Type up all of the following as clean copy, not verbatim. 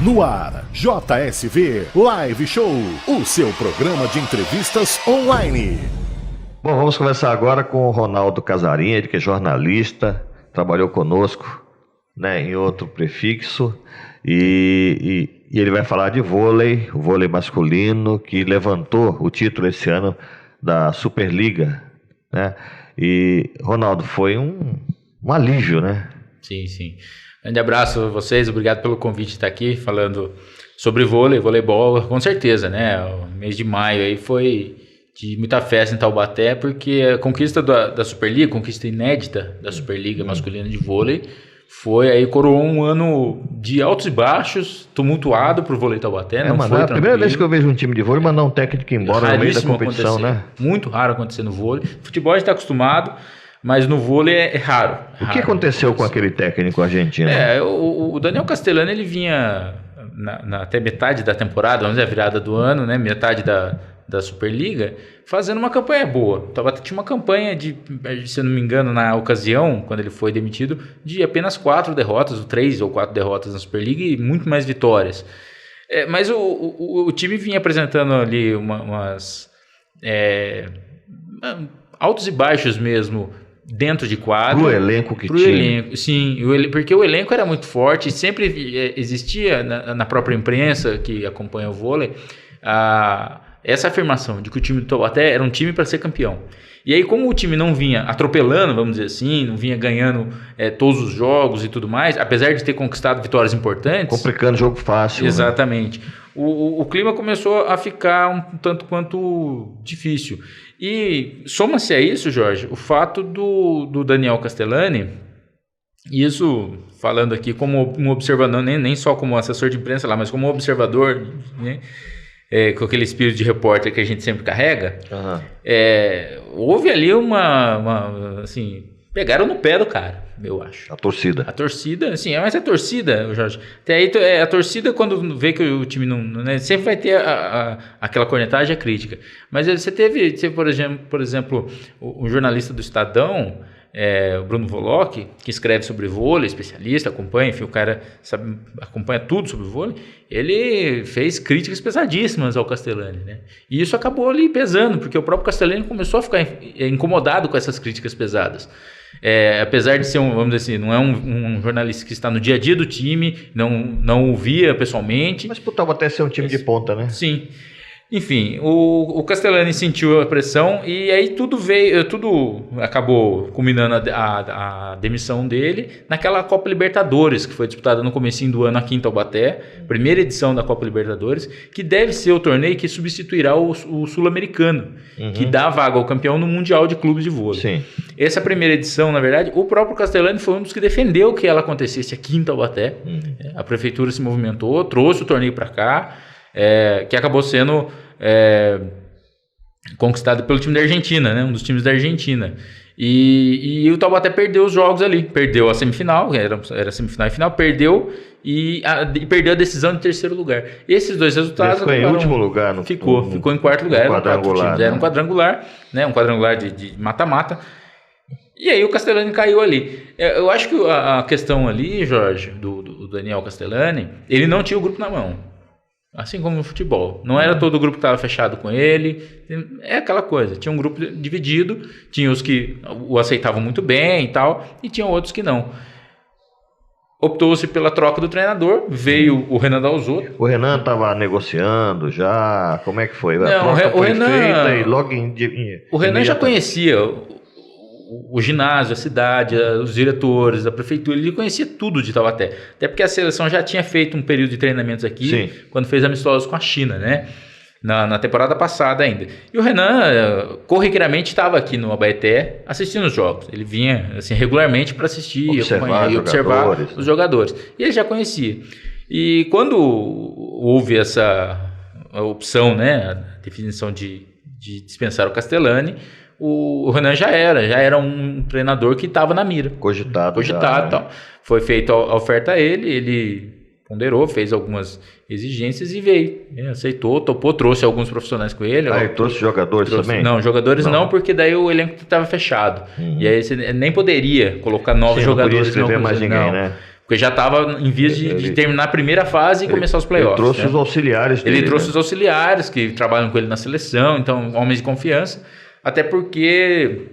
No ar, JSV Live Show, o seu programa de entrevistas online. Bom, vamos começar agora com o Ronaldo Casarinho, ele que é jornalista, trabalhou conosco, né, em outro prefixo, e ele vai falar de vôlei, o vôlei masculino, que levantou o título esse ano da Superliga, né? E, Ronaldo, foi um alívio, né? Sim. Grande abraço a vocês, obrigado pelo convite de estar aqui falando sobre vôlei, voleibol, com certeza, né? O mês de maio aí foi de muita festa em Taubaté, porque a conquista da Superliga, conquista inédita da Superliga masculina de vôlei, coroou um ano de altos e baixos, tumultuado para o vôlei Taubaté. Não foi a primeira vez que eu vejo um time de vôlei mandar um técnico embora no meio da competição, acontecer, né? Muito raro acontecer no vôlei. Futebol a gente está acostumado, mas no vôlei é raro. O que aconteceu com aquele técnico argentino? O Daniel Castellani, ele vinha até metade da temporada, vamos dizer, a virada do ano, né? Metade da Superliga, fazendo uma campanha boa. Tinha uma campanha de, se eu não me engano, na ocasião, quando ele foi demitido, de apenas 4 derrotas, 3 ou 4 derrotas na Superliga e muito mais vitórias. Mas o time vinha apresentando ali umas altos e baixos mesmo, dentro de quadro. Pro elenco que tinha. Elenco, sim, porque o elenco era muito forte, sempre existia na própria imprensa que acompanha o vôlei essa afirmação de que o time do Taubaté era um time para ser campeão. E aí, como o time não vinha atropelando, vamos dizer assim, não vinha ganhando todos os jogos e tudo mais, apesar de ter conquistado vitórias importantes... Complicando o jogo fácil. Exatamente. Né? O clima começou a ficar um tanto quanto difícil. E soma-se a isso, Jorge, o fato do Daniel Castellani, isso falando aqui como um observador, nem só como assessor de imprensa lá, mas como um observador, né? Com aquele espírito de repórter que a gente sempre carrega, houve ali assim, pegaram no pé do cara, eu acho. A torcida, sim, mas a torcida, Jorge, até aí a torcida, quando vê que o time não, né, sempre vai ter aquela cornetagem, a crítica. Mas você teve, por exemplo, o jornalista do Estadão, o Bruno Voloch, que escreve sobre vôlei, especialista, acompanha, enfim, o cara acompanha tudo sobre vôlei, ele fez críticas pesadíssimas ao Castellani, né? E isso acabou ali pesando, porque o próprio Castellani começou a ficar incomodado com essas críticas pesadas. Apesar de ser vamos dizer assim, não é um jornalista que está no dia a dia do time, não o via pessoalmente. Mas putava até ser um time de ponta, né? Sim. Enfim, o Castellani sentiu a pressão e aí tudo acabou culminando a demissão dele naquela Copa Libertadores, que foi disputada no comecinho do ano aqui em Taubaté, primeira edição da Copa Libertadores, que deve ser o torneio que substituirá o Sul-Americano, que dá vaga ao campeão no Mundial de Clubes de Vôlei. Sim. Essa primeira edição, na verdade, o próprio Castellani foi um dos que defendeu que ela acontecesse aqui em Taubaté. A prefeitura se movimentou, trouxe o torneio para cá, que acabou sendo conquistado pelo time da Argentina, né? Um dos times da Argentina. E o Taubaté perdeu os jogos ali. Perdeu a semifinal, era semifinal e final, perdeu e perdeu a decisão de terceiro lugar. Esses dois resultados... Ficou em último lugar. Ficou em quarto lugar. Era um quadrangular, né? Um quadrangular de mata-mata. E aí o Castellani caiu ali. Eu acho que a questão ali, Jorge, do Daniel Castellani, ele não tinha o grupo na mão. Assim como no futebol. Não era todo o grupo que estava fechado com ele. É aquela coisa. Tinha um grupo dividido. Tinha os que o aceitavam muito bem e tal. E tinha outros que não. Optou-se pela troca do treinador. Veio o Renan Dalzotto. O Renan estava negociando já. Como é que foi? A troca foi feita e logo o Renan já conhecia o ginásio, a cidade, os diretores, a prefeitura, ele conhecia tudo de Taubaté. Até porque a seleção já tinha feito um período de treinamentos aqui, sim, quando fez amistosos com a China, né? Na temporada passada ainda. E o Renan, corriqueiramente, estava aqui no Abaeté assistindo os jogos. Ele vinha assim, regularmente para assistir, observar os jogadores. E ele já conhecia. E quando houve essa opção, né, a definição de dispensar o Castellani, o Renan já era um treinador que estava na mira. Cogitado e tal. Foi feita a oferta a ele ponderou, fez algumas exigências e veio. Aceitou, topou, trouxe alguns profissionais com ele. Aí trouxe jogadores também? Não, jogadores não, porque daí o elenco estava fechado. E aí você nem poderia colocar novos jogadores. Não podia escrever mais ninguém, né? Porque já estava em vias de terminar a primeira fase e começar os playoffs. Ele trouxe os auxiliares dele. Ele trouxe os auxiliares que trabalham com ele na seleção, então homens de confiança. Até porque,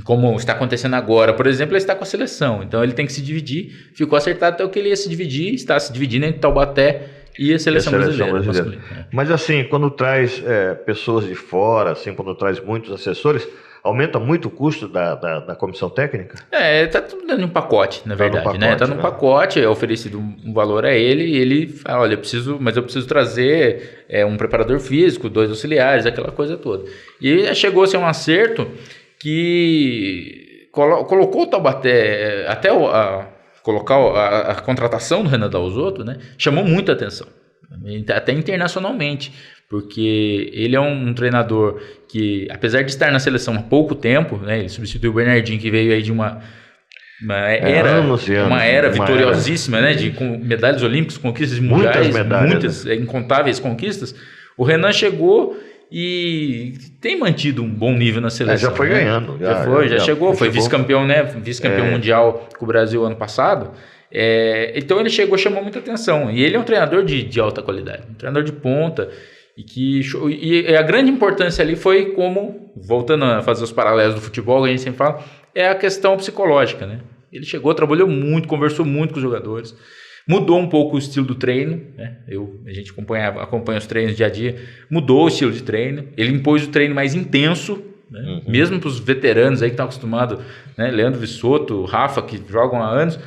como está acontecendo agora, por exemplo, ele está com a seleção. Então ele tem que se dividir. Ficou acertado até o que ele ia se dividir, está se dividindo entre Taubaté e a seleção brasileira. Mas assim, quando traz pessoas de fora, assim, quando traz muitos assessores, aumenta muito o custo da comissão técnica? Tá tudo dando um pacote, na verdade, né? Tá num pacote, é oferecido um valor a ele, e ele fala, olha, eu preciso trazer um preparador físico, 2 auxiliares, aquela coisa toda. E chegou-se a um acerto que colocou o Taubaté, até colocar a contratação do Renan Dalzotto, né? Chamou muita atenção, até internacionalmente. Porque ele é um treinador que, apesar de estar na seleção há pouco tempo, né, ele substituiu o Bernardinho, que veio aí de uma era vitoriosíssima, né, com medalhas olímpicas, conquistas mundiais, muitas incontáveis conquistas. O Renan chegou e tem mantido um bom nível na seleção. Já foi ganhando. Já chegou, foi vice-campeão, né, vice-campeão mundial com o Brasil ano passado. Então ele chamou muita atenção. E ele é um treinador de alta qualidade, um treinador de ponta. E a grande importância ali foi como, voltando a fazer os paralelos do futebol, que a gente sempre fala, é a questão psicológica, né? Ele chegou, trabalhou muito, conversou muito com os jogadores, mudou um pouco o estilo do treino, né? A gente acompanha os treinos dia a dia, mudou o estilo de treino, ele impôs o treino mais intenso, né? Mesmo para os veteranos aí que estão acostumados, né? Leandro Vissotto, Rafa, que jogam há anos,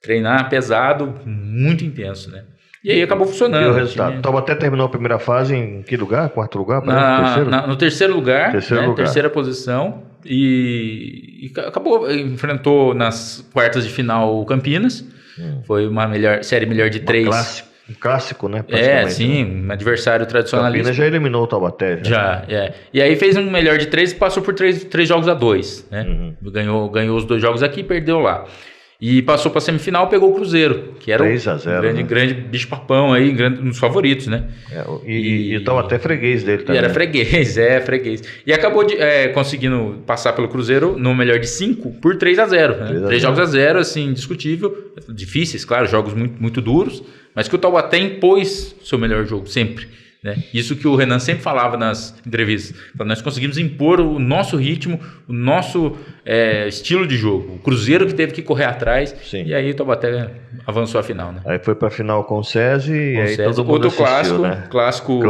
treinar pesado, muito intenso, né? E aí acabou funcionando. E o resultado? Taubaté terminou a primeira fase em que lugar? Quarto lugar? No terceiro lugar. Terceira posição. E acabou, enfrentou nas quartas de final o Campinas. Foi uma série melhor de 3. Um clássico, né? Sim, um adversário tradicionalista. Campinas já eliminou o Taubaté. E aí fez um melhor de 3 e passou por 3 jogos a 2. Né? Ganhou os 2 jogos aqui e perdeu lá. E passou para a semifinal, pegou o Cruzeiro, que era 3-0, grande bicho-papão aí, um dos favoritos, né? E estava até freguês dele também. E era freguês. E acabou conseguindo passar pelo Cruzeiro no melhor de 5 por 3-0. Né? 3 jogos a 0, assim, indiscutível. Difíceis, claro, jogos muito, muito duros, mas que o Taubaté impôs seu melhor jogo, sempre. Né? Isso que o Renan sempre falava nas entrevistas. Nós conseguimos impor o nosso ritmo, o nosso estilo de jogo. O Cruzeiro que teve que correr atrás. Sim. E aí o Taubaté avançou a final. Né? Aí foi para a final com o SESI e aí todo mundo assistiu, né? Clássico.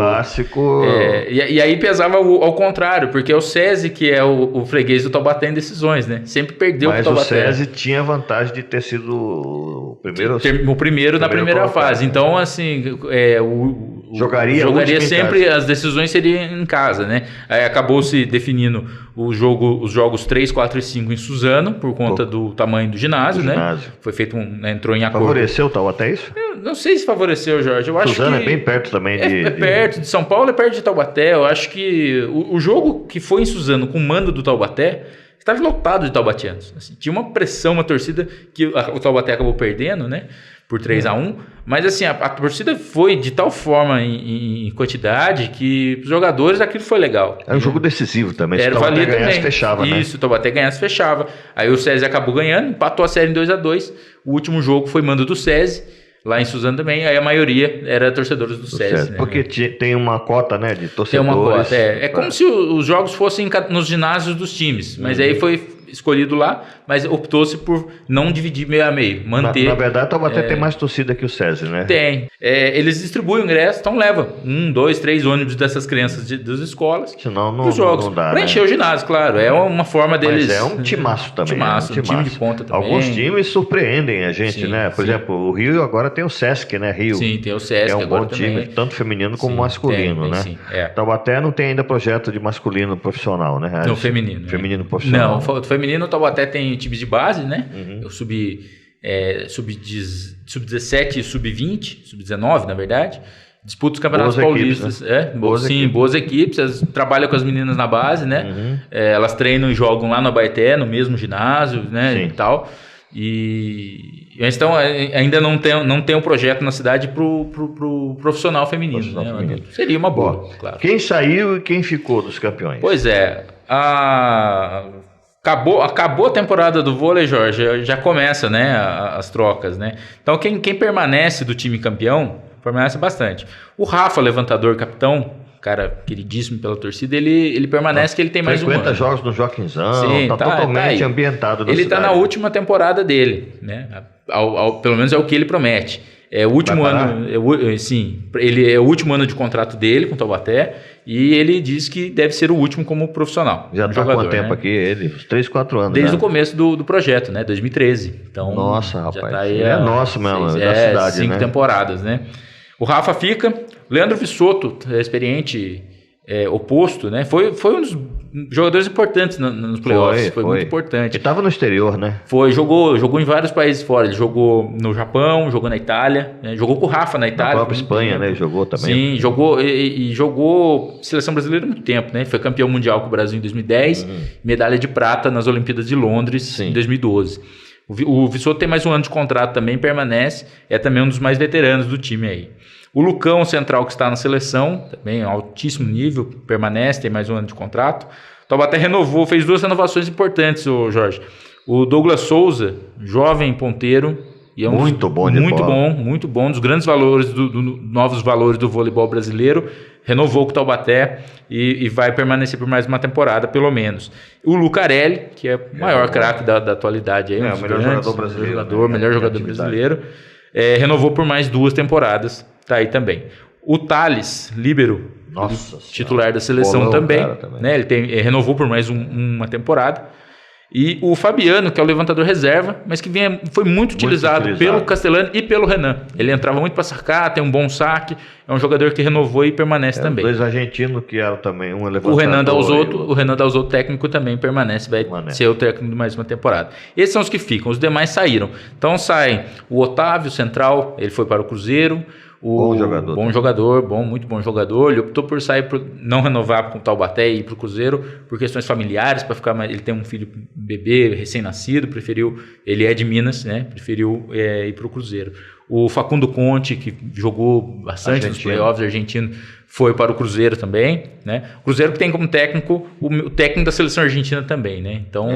E aí pesava ao contrário, porque é o SESI que é o freguês do Taubaté em decisões. Né? Sempre perdeu o Taubaté. Mas o SESI tinha vantagem de ter sido o primeiro na primeira fase. Então, assim, jogaria sempre, as decisões seriam em casa, né? Aí acabou se definindo os jogos 3, 4 e 5 em Suzano, por conta do tamanho do ginásio, né? Foi feito entrou em acordo. Favoreceu o Taubaté isso? Eu não sei se favoreceu, Jorge. Eu acho Suzano que é bem perto também perto de São Paulo, é perto de Taubaté. Eu acho que o jogo que foi em Suzano com o mando do Taubaté estava lotado de taubatianos. Assim, tinha uma pressão, uma torcida que o Taubaté acabou perdendo, né? Por 3-1, mas assim, a torcida foi de tal forma em quantidade que os jogadores aquilo foi legal. Era um jogo decisivo também, se o Taubaté ganhasse, fechava, né? Isso, o Taubaté ganhasse, fechava. Aí o SESI acabou ganhando, empatou a série em 2-2, o último jogo foi mando do SESI, lá em Suzano também, aí a maioria era torcedores do SESI. Né? Porque tem uma cota, né, de torcedores. Tem uma cota, é como se os jogos fossem nos ginásios dos times, mas aí foi escolhido lá, mas optou-se por não dividir meio a meio, manter... Na verdade, o Taubaté tem mais torcida que o SESI, né? Tem. Eles distribuem o ingresso, então leva 1, 2, 3 ônibus dessas crianças das escolas. Senão não dá, para encher o ginásio, claro. É uma forma deles... Mas é um timaço também. Um time de ponta também. Alguns times surpreendem a gente, né? Por exemplo, o Rio agora tem o Sesc, né? Rio. Sim, tem o Sesc. É um bom time, tanto feminino como masculino, né? Sim, Taubaté não tem ainda projeto de masculino profissional, né? Não, feminino. Feminino profissional. Não, o feminino, o Taubaté tem times de base, né? Eu sub-17 e sub-20, sub-19, na verdade. Disputa os campeonatos paulistas. Né? Boas equipes. Trabalham com as meninas na base, né? Elas treinam e jogam lá no Abaeté, no mesmo ginásio, né? E tal. Então, ainda não tem um projeto na cidade pro profissional feminino. Né? Seria uma boa, claro. Quem saiu e quem ficou dos campeões? Pois é. Acabou a temporada do vôlei, Jorge, já começa, né, as trocas, né? Então, quem permanece do time campeão, permanece bastante. O Rafa, levantador, capitão, cara queridíssimo pela torcida, ele permanece, que ele tem mais um ano. 50 jogos no Joaquinzão, Sim, tá totalmente ambientado na Ele cidade. tá na última temporada dele, né? Pelo menos é o que ele promete. É o último ano, ele é o último ano de contrato dele com o Taubaté, e ele diz que deve ser o último como profissional. Já tá há quanto tempo, né? Aqui ele? Uns 3, 4 anos. Desde o começo do projeto, né? 2013. Então, nossa, rapaz. Tá aí ele é nosso mesmo, da cidade, 5 né? temporadas, né? O Rafa fica. Leandro Vissotto, experiente, oposto, né? Foi um dos jogadores importantes nos playoffs. Foi muito importante. Ele estava no exterior, né? Jogou em vários países fora. Ele jogou no Japão, jogou na Itália, né? Jogou com o Rafa na Itália. Na própria Espanha, né? Ele jogou também. Sim, jogou e jogou seleção brasileira há muito tempo, né? Foi campeão mundial com o Brasil em 2010, medalha de prata nas Olimpíadas de Londres em 2012. O Vissotto tem mais um ano de contrato também, permanece, é também um dos mais veteranos do time aí. O Lucão, central, que está na seleção, também altíssimo nível, permanece, tem mais um ano de contrato. O Taubaté renovou, fez 2 renovações importantes, Jorge. O Douglas Souza, jovem ponteiro, e é muito bom, um dos grandes valores, novos valores do voleibol brasileiro, renovou com o Taubaté e vai permanecer por mais uma temporada, pelo menos. O Lucarelli, que é o maior craque da atualidade, aí, o melhor jogador brasileiro. Melhor jogador brasileiro, renovou por mais 2 temporadas, tá aí também. O Thales, líbero, titular da seleção também, né? Ele renovou por mais uma temporada. E o Fabiano, que é o levantador reserva, mas que foi muito utilizado pelo Castellani e pelo Renan. Ele entrava muito para sacar, tem um bom saque, é um jogador que renovou e permanece também. 2 argentinos que eram também, um levantador. O Renan Dalzotto técnico também permanece, vai ser o técnico de mais uma temporada. Esses são os que ficam, os demais saíram. Então saem o Otávio, central, ele foi para o Cruzeiro. Muito bom jogador. Ele optou por não renovar com o Taubaté e ir para o Cruzeiro por questões familiares, para ficar mais. Ele tem um filho bebê recém-nascido, ele é de Minas, né? Preferiu ir para o Cruzeiro. O Facundo Conte, que jogou bastante nos playoffs, argentino, foi para o Cruzeiro também, né? O Cruzeiro que tem como técnico o técnico da seleção argentina também, né? Então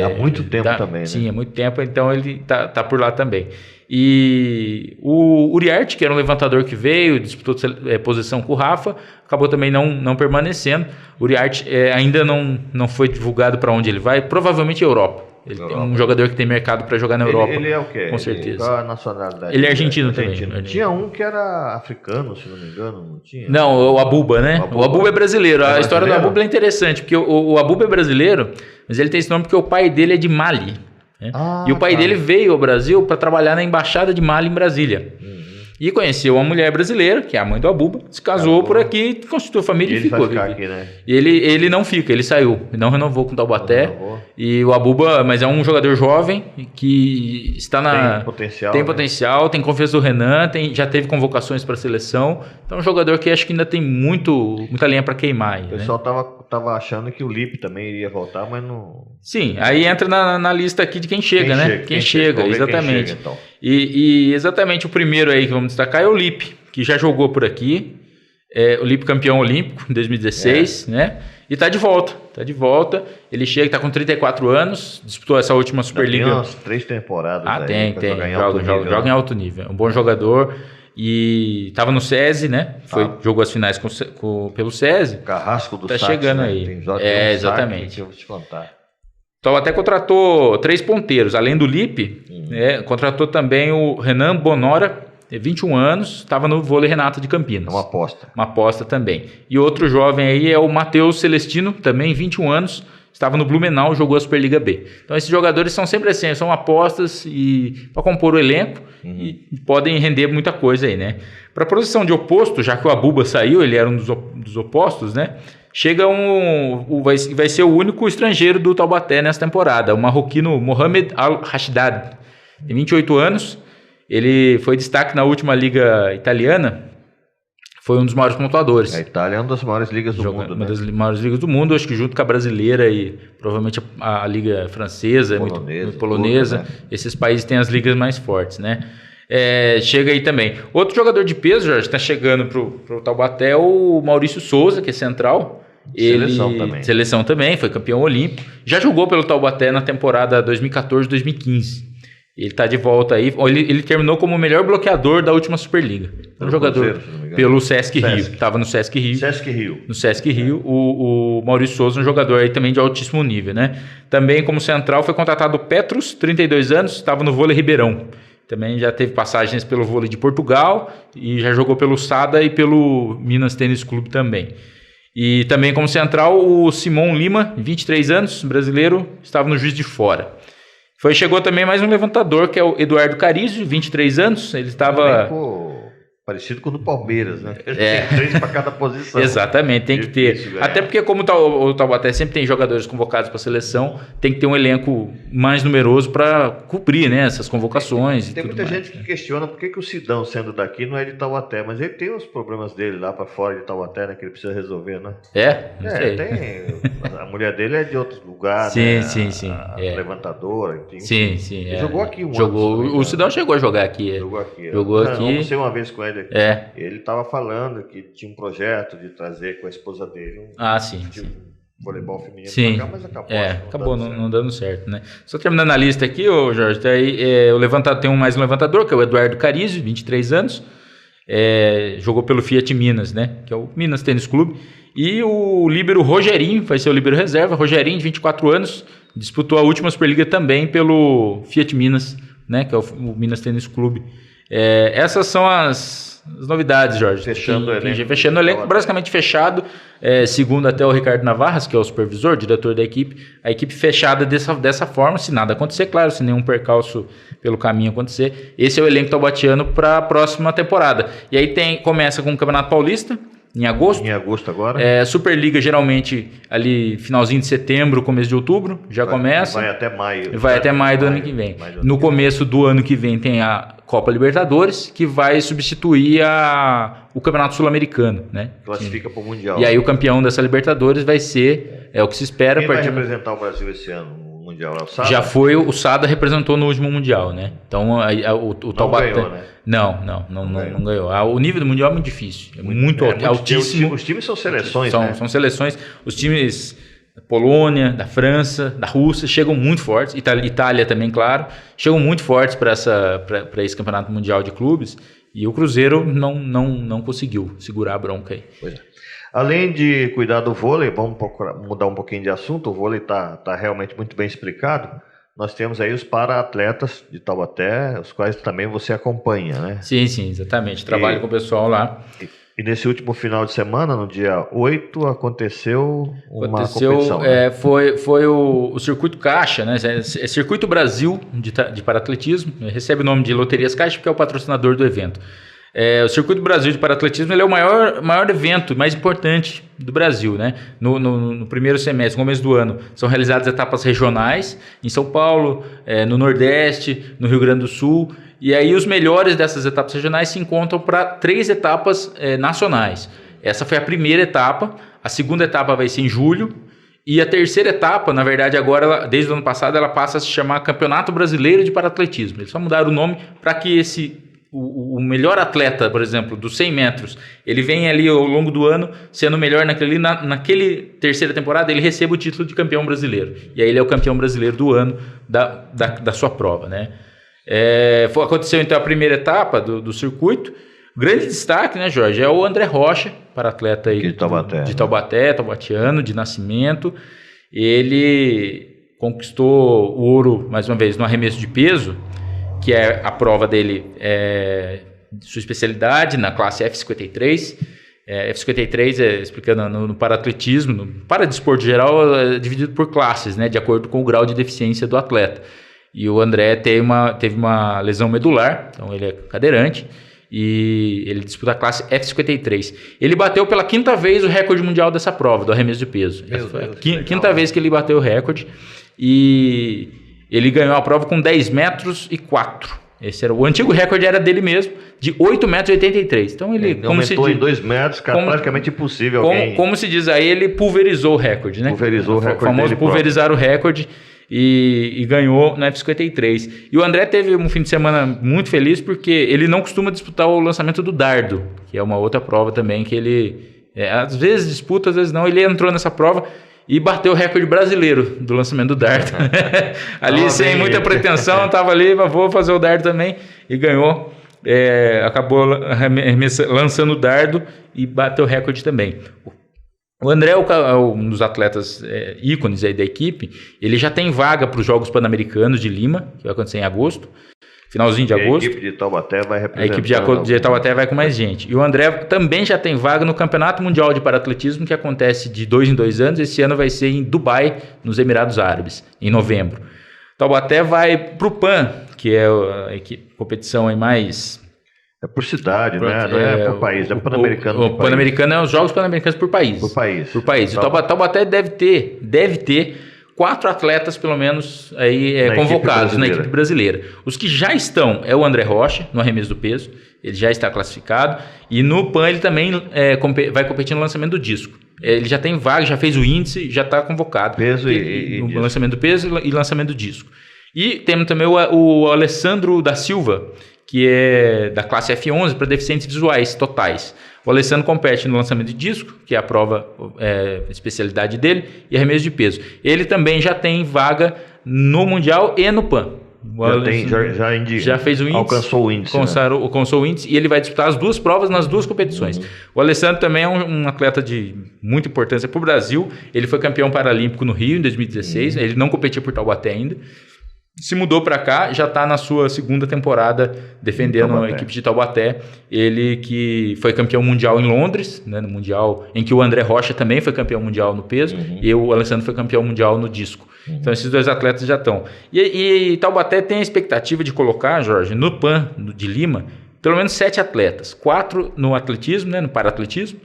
há muito tempo também, né? Sim, há muito tempo, então ele tá por lá também. E o Uriarte, que era um levantador que veio, disputou posição com o Rafa, acabou também não permanecendo. O Uriarte ainda não foi divulgado para onde ele vai, provavelmente Europa. Ele é um jogador que tem mercado para jogar na Europa. Ele é o quê? Com certeza. Qual a nacionalidade? Ele é argentino também. Tinha um que era africano, se não me engano, não tinha? Não, o Abuba, né? O Abuba é brasileiro. A história do Abuba é interessante, porque o Abuba é brasileiro, mas ele tem esse nome porque o pai dele é de Mali. Né? E o pai dele veio ao Brasil para trabalhar na Embaixada de Mali em Brasília. E conheceu uma mulher brasileira, que é a mãe do Abuba, se casou por aqui, constituiu família e ficou. Aqui, né? E ele não fica, ele saiu, não renovou com o Taubaté. E o Abuba, mas é um jogador jovem que está tem potencial, tem confiança do Renan, já teve convocações para a seleção. Então é um jogador que acho que ainda tem muita lenha para queimar. Aí, o pessoal tava achando que o Lipe também iria voltar, mas não. Sim, aí entra na lista aqui de quem chega, né? Quem chega, exatamente. Então. E exatamente o primeiro aí que vamos destacar é o Lipe, que já jogou por aqui. O Lipe campeão olímpico em 2016, né? E tá de volta. Ele chega, tá com 34 anos, disputou essa última Superliga. Tem umas 3 temporadas. Tem. Joga em alto nível. É um bom jogador. E estava no SESI, né? Jogou as finais pelo SESI. Carrasco do Tá sax, chegando né? aí. Exatamente. Que eu vou te contar. Então até contratou 3 ponteiros, além do Lipe, contratou também o Renan Bonora, 21 anos, estava no vôlei Renata de Campinas. Uma aposta. Uma aposta também. E outro jovem aí é o Matheus Celestino, também 21 anos, estava no Blumenau, jogou a Superliga B. Então esses jogadores são sempre assim, são apostas para compor o elenco e podem render muita coisa aí, né? Para a posição de oposto, já que o Abuba saiu, ele era um dos opostos, né? Chega vai ser o único estrangeiro do Taubaté nessa temporada, o marroquino Mohamed Al-Rashdad, tem 28 anos, ele foi destaque na última liga italiana, foi um dos maiores pontuadores. A Itália é uma das maiores ligas do mundo, uma das maiores ligas do mundo, acho que junto com a brasileira e provavelmente a liga francesa, polonesa, né? Esses países têm as ligas mais fortes, né? Chega aí também. Outro jogador de peso, Jorge, está chegando pro Taubaté, o Maurício Souza, que é central. Seleção também, foi campeão olímpico. Já jogou pelo Taubaté na temporada 2014-2015. Ele está de volta aí. Ele terminou como o melhor bloqueador da última Superliga. Um jogador pelo Sesc Rio. Estava no Sesc Rio. No Sesc Rio. O Maurício Souza, um jogador aí também de altíssimo nível, né? Também como central foi contratado o Petros, 32 anos, estava no vôlei Ribeirão. Também já teve passagens pelo vôlei de Portugal e já jogou pelo Sada e pelo Minas Tênis Clube também. E também como central o Simon Lima, 23 anos, brasileiro, estava no Juiz de Fora. Chegou também mais um levantador, que é o Eduardo Carizzi, 23 anos. Ele estava... Parecido com o do Palmeiras, né? Tem 3 para cada posição. Exatamente, tem que ter. Até porque como o Taubaté sempre tem jogadores convocados para a seleção, tem que ter um elenco mais numeroso para cobrir, né, essas convocações. Tem muita gente que questiona por que o Sidão, sendo daqui, não é de Taubaté, mas ele tem os problemas dele lá para fora de Taubaté, né, que ele precisa resolver, né? Não sei. Tem. A mulher dele é de outro lugar, sim, né? Sim. A levantadora. Sim. Ele jogou aqui um ano. O Sidão chegou a jogar aqui. Jogou aqui. Eu conversei uma vez com ele. Ele estava falando que tinha um projeto de trazer com a esposa dele voleibol feminino pra cá, mas acabou não dando certo, né? Só terminando a lista aqui, Jorge, tem mais um levantador, que é o Eduardo Carizzi, 23 anos, jogou pelo Fiat Minas, né? Que é o Minas Tênis Clube. E o líbero Rogerinho, vai ser o líbero reserva, Rogerinho, de 24 anos, disputou a última Superliga também pelo Fiat Minas, né? Que é o Minas Tênis Clube. Essas são as novidades, Jorge. Fechando o elenco, basicamente fechado, segundo até o Ricardo Navarras, que é o supervisor, diretor da equipe, a equipe fechada dessa forma, se nada acontecer, claro, se nenhum percalço pelo caminho acontecer. Esse é o elenco taubatiano para a próxima temporada. E aí começa com o Campeonato Paulista, em agosto. Em agosto agora. Superliga geralmente ali finalzinho de setembro, começo de outro, começa. Vai até maio. Vai até maio do ano que vem. No começo do ano que vem tem a Copa Libertadores, que vai substituir o Campeonato Sul-Americano, né? Classifica para o Mundial. E aí o campeão dessa Libertadores vai ser, o que se espera. Quem vai representar o Brasil esse ano no Mundial? É o Sada? Já foi, o Sada representou no último Mundial, né? Então o Taubaté... Ganhou, né? Não ganhou. O nível do Mundial é muito difícil, muito altíssimo. Os times são seleções, São seleções. Os times da Polônia, da França, da Rússia chegam muito fortes, Itália também, claro, chegam muito fortes para esse Campeonato Mundial de Clubes, e o Cruzeiro não conseguiu segurar a bronca aí. Pois é. Além de cuidar do vôlei, vamos mudar um pouquinho de assunto, o vôlei está realmente muito bem explicado. Nós temos aí os para-atletas de Taubaté, os quais também você acompanha, né? Sim, exatamente. Trabalho com o pessoal lá. E nesse último final de semana, no dia 8, aconteceu uma competição. Né? Foi o Circuito Caixa, né? Circuito Brasil de Paratletismo, recebe o nome de Loterias Caixa porque é o patrocinador do evento. O Circuito Brasil de Paratletismo ele é o maior evento, mais importante do Brasil, né? No primeiro semestre, no começo do ano, são realizadas etapas regionais em São Paulo, no Nordeste, no Rio Grande do Sul, e aí os melhores dessas etapas regionais se encontram para 3 etapas nacionais. Essa foi a primeira etapa, a segunda etapa vai ser em julho, e a terceira etapa, na verdade, agora, desde o ano passado, ela passa a se chamar Campeonato Brasileiro de Paratletismo. Eles só mudaram o nome para que o melhor atleta, por exemplo, dos 100 metros, ele vem ali ao longo do ano sendo o melhor naquele terceira temporada, ele recebe o título de campeão brasileiro. E aí ele é o campeão brasileiro do ano da sua prova, né? Aconteceu então a primeira etapa do circuito. Grande destaque, né, Jorge? É o André Rocha, para atleta aí de Taubaté, taubatiano, de nascimento. Ele conquistou o ouro, mais uma vez, no arremesso de peso, que é a prova dele, sua especialidade, na classe F53. F53, explicando no paratletismo, no paradesporto geral, é dividido por classes, né, de acordo com o grau de deficiência do atleta. E o André teve uma lesão medular, então ele é cadeirante, e ele disputa a classe F53. Ele bateu pela 5ª vez o recorde mundial dessa prova, do arremesso de peso. Essa foi a 5ª vez que ele bateu o recorde, e ele ganhou a prova com 10 metros e 4. O antigo recorde era dele mesmo, de 8 metros e 83. Então ele aumentou em 2 metros, praticamente impossível. Como se diz aí, ele pulverizou o recorde, né? Pulverizou o recorde. O famoso pulverizar o recorde. E ganhou no F53. E o André teve um fim de semana muito feliz porque ele não costuma disputar o lançamento do dardo, que é uma outra prova também que ele Às vezes disputa, às vezes não. Ele entrou nessa prova e bateu o recorde brasileiro do lançamento do dardo. Ali sem muita pretensão, estava ali, vou fazer o dardo também, e ganhou. Acabou lançando o dardo e bateu o recorde também. O André é um dos atletas ícones aí da equipe. Ele já tem vaga para os Jogos Pan-Americanos de Lima, que vai acontecer em agosto, finalzinho de agosto. A equipe de Taubaté vai representar. A equipe de Taubaté vai com mais gente. E o André também já tem vaga no Campeonato Mundial de Paratletismo, que acontece de 2 em 2 anos. Esse ano vai ser em Dubai, nos Emirados Árabes, em novembro. Taubaté vai para o PAN, que é a competição aí mais... É por cidade, né? Não é por país, é Pan-Americano. O Pan-Americano é os Jogos Pan-Americanos por país. Por país. O Taubaté deve ter 4 atletas, pelo menos, aí convocados na equipe brasileira. Os que já estão é o André Rocha, no arremesso do peso. Ele já está classificado. E no PAN ele também vai competir no lançamento do disco. Ele já tem vaga, já fez o índice, já está convocado. Peso e no lançamento do peso e lançamento do disco. E temos também o Alessandro da Silva, que é da classe F11 para deficientes visuais totais. O Alessandro compete no lançamento de disco, que é a prova, a especialidade dele, e arremesso de peso. Ele também já tem vaga no Mundial e no PAN. Já fez o índice. Alcançou o índice. Alcançou o índice e ele vai disputar as 2 provas nas 2 competições. O Alessandro também é um atleta de muita importância para o Brasil. Ele foi campeão paralímpico no Rio em 2016. Ele não competia por Taubaté ainda. Se mudou para cá, já está na sua 2ª temporada defendendo a equipe de Taubaté. Ele que foi campeão mundial em Londres, né, no Mundial em que o André Rocha também foi campeão mundial no peso, e o Alessandro foi campeão mundial no disco. Então esses 2 atletas já estão. E Taubaté tem a expectativa de colocar, Jorge, no PAN de Lima, pelo menos 7 atletas. 4 no atletismo, né, no paratletismo,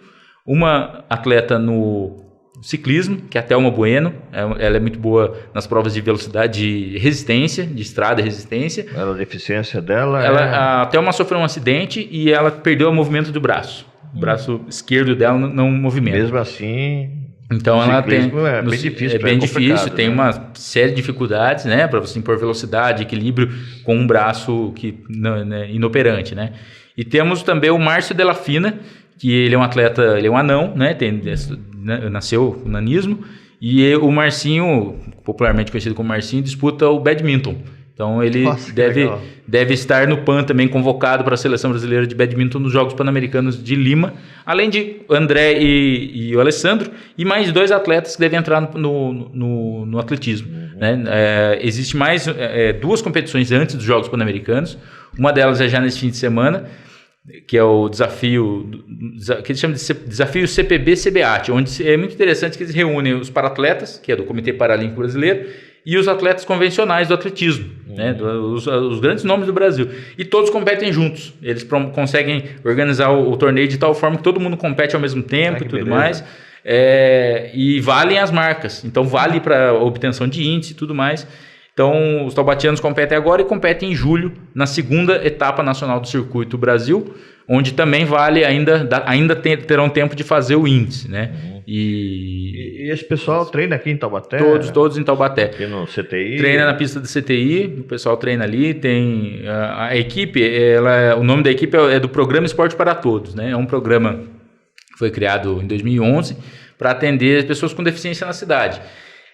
uma atleta no ciclismo, que é a Thelma Bueno. Ela é muito boa nas provas de velocidade, de resistência, de estrada e resistência. A deficiência dela A Thelma sofreu um acidente e ela perdeu o movimento do braço. O braço esquerdo dela não movimenta. Mesmo assim, então ela tem bem difícil. É bem difícil, tem uma série de dificuldades, né, para você impor velocidade, equilíbrio com um braço inoperante, né? E temos também o Márcio Della Fina, que ele é um atleta, ele é um anão, né? Nasceu com nanismo, e o Marcinho, popularmente conhecido como Marcinho, disputa o badminton. Então ele deve estar no PAN também, convocado para a seleção brasileira de badminton nos Jogos Pan-Americanos de Lima, além de André e o Alessandro, e mais 2 atletas que devem entrar no atletismo. Né? Existe mais 2 competições antes dos Jogos Pan-Americanos. Uma delas é já nesse fim de semana, que é o desafio, que eles chamam de desafio CPB-CBAT, onde é muito interessante que eles reúnem os paratletas, que é do Comitê Paralímpico Brasileiro, e os atletas convencionais do atletismo, né, os grandes nomes do Brasil. E todos competem juntos. Eles conseguem organizar o torneio de tal forma que todo mundo compete ao mesmo tempo e tudo mais. E valem as marcas. Então vale para obtenção de índice e tudo mais. Então, os taubatianos competem agora e competem em julho, na 2ª etapa nacional do Circuito Brasil, onde também vale ainda terão tempo de fazer o índice, né? E esse pessoal treina aqui em Taubaté? Todos em Taubaté. Aqui no CTI? Treina na pista do CTI, o pessoal treina ali, tem a equipe, o nome da equipe é do Programa Esporte para Todos, né? É um programa que foi criado em 2011 para atender as pessoas com deficiência na cidade.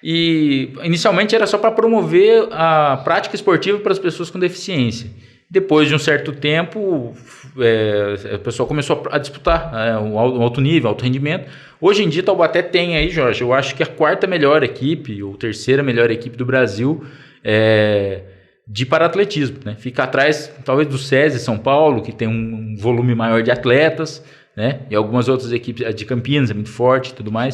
E inicialmente era só para promover a prática esportiva para as pessoas com deficiência. Depois de um certo tempo, o pessoal começou a disputar um alto nível, alto rendimento. Hoje em dia, Taubaté tem aí, Jorge, eu acho que a 4ª melhor equipe, ou 3ª melhor equipe do Brasil de paratletismo, né? Fica atrás, talvez, do SESI São Paulo, que tem um volume maior de atletas, né? E algumas outras equipes de Campinas, é muito forte e tudo mais.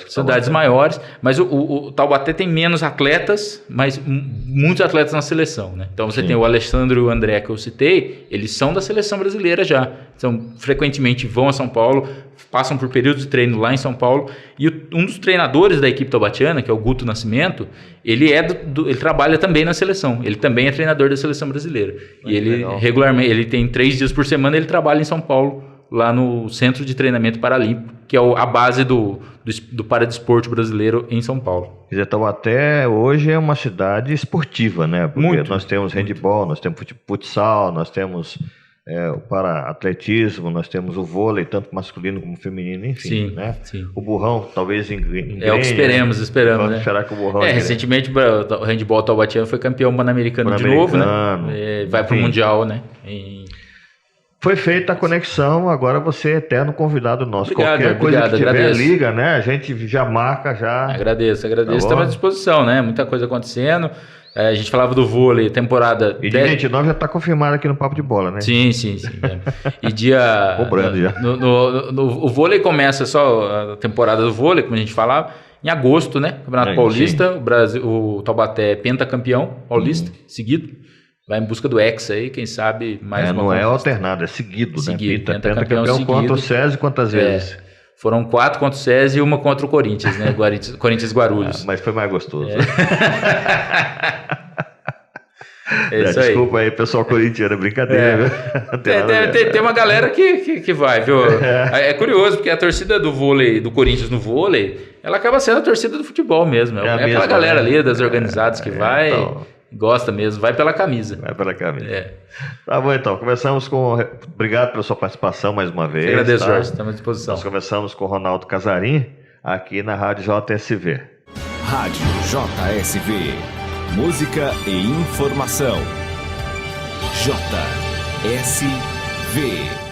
Cidades maiores, mas o Taubaté tem menos atletas, mas muitos atletas na seleção, né? Então você tem o Alessandro e o André que eu citei, eles são da seleção brasileira já. Então, frequentemente vão a São Paulo, passam por períodos de treino lá em São Paulo, e um dos treinadores da equipe taubatiana, que é o Guto Nascimento, ele trabalha também na seleção, ele também é treinador da seleção brasileira. E ele regularmente, ele tem 3 dias por semana, ele trabalha em São Paulo, lá no Centro de Treinamento Paralímpico, que é a base do paradesporto brasileiro em São Paulo. Quer dizer, Taubaté hoje é uma cidade esportiva, né? Porque muito, nós temos handebol, nós temos futsal, nós temos para atletismo, nós temos o vôlei, tanto masculino como feminino, enfim, Sim, né? sim. O burrão talvez engrene. É o que esperamos, Vamos né? esperar que o burrão engrene. Recentemente o handball taubatiano foi campeão pan-americano de novo, né? Vai para o Mundial, né? Foi feita a conexão, agora você é eterno convidado nosso. Qualquer coisa que tiver, agradeço. liga, né? A gente já marca, já... Agradeço. Tá Estamos à disposição, né? Muita coisa acontecendo. A gente falava do vôlei, temporada... E dia 29 já está confirmado aqui no Papo de Bola, né? Sim. E dia... Cobrando já. O vôlei começa só a temporada do vôlei, como a gente falava, em agosto, né? Campeonato Paulista, o Taubaté é pentacampeão paulista, seguido. Vai em busca do Hexa aí, quem sabe mais uma não conquista. é alternado, é seguido, né? Pentacampeão seguido. Contra o SESI quantas vezes? Foram 4 contra o SESI e uma contra o Corinthians, né? Corinthians Guarulhos. Mas foi mais gostoso. Desculpa aí, pessoal corintiano, é brincadeira. Tem uma galera que vai, viu? É curioso, porque a torcida do vôlei, do Corinthians no vôlei, ela acaba sendo a torcida do futebol mesmo. É aquela galera ali das organizadas que vai... Então... Gosta mesmo, vai pela camisa. Tá bom, então. Começamos com... Obrigado pela sua participação mais uma vez. Agradeço, Jorge. Estamos à disposição. Nós começamos com o Ronaldo Casarim, aqui na Rádio JSV. Rádio JSV. Música e informação. JSV.